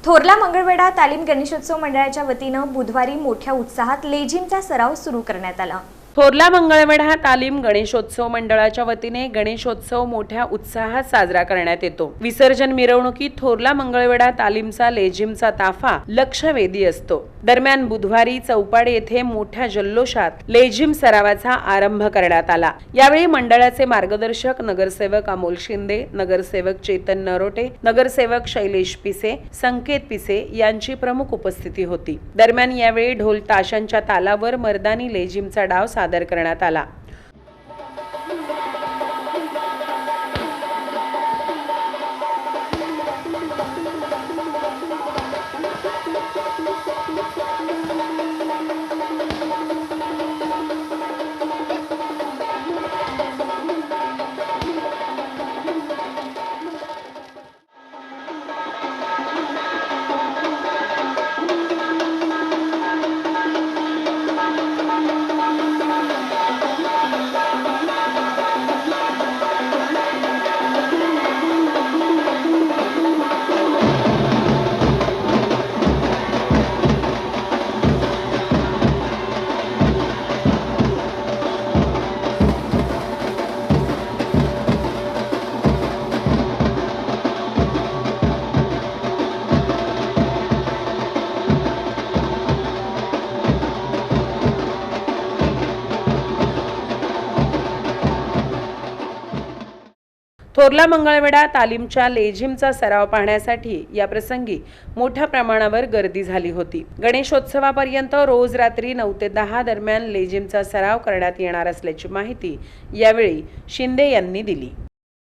थोरला मंगळवेढा तालीम गणेशोत्सव मंडळाच्या वतीनं बुधवारी मोठ्या उत्साहात लेझिमचा सराव सुरू करण्यात आला। थोरला मंगळवेढा तालीम गणेशोत्सव मंडळाच्या वतीने गणेशोत्सव मोठ्या उत्साहात साजरा करण्यात येतो। विसर्जन मिरवणुकीत थोरला मंगळवेढा तालीमचा लेझिमचा ताफा लक्षवेधी असतो। दरम्यान बुधवारी चौपाड येथे मोठ्या जल्लोषात लेझिम सरावाचा आरंभ करण्यात आला। यावेळी मंडळाचे मार्गदर्शक नगरसेवक अमोल शिंदे, नगरसेवक चेतन नरोटे, नगरसेवक शैलेश पिसे, संकेत पिसे यांची प्रमुख उपस्थिती होती। दरम्यान यावेळी ढोल ताशांच्या तालावर मर्दानी लेझिमचा डाव सादर करण्यात आला। थोरला मंगळवेढा तालीमच्या लेझिमचा सराव पाहण्यासाठी या प्रसंगी मोठ्या प्रमाणावर गर्दी झाली होती। गणेशोत्सवापर्यंत रोज रात्री 9 ते 10 दरम्यान लेझिमचा सराव करण्यात येणार असल्याची माहिती यावेळी शिंदे यांनी दिली।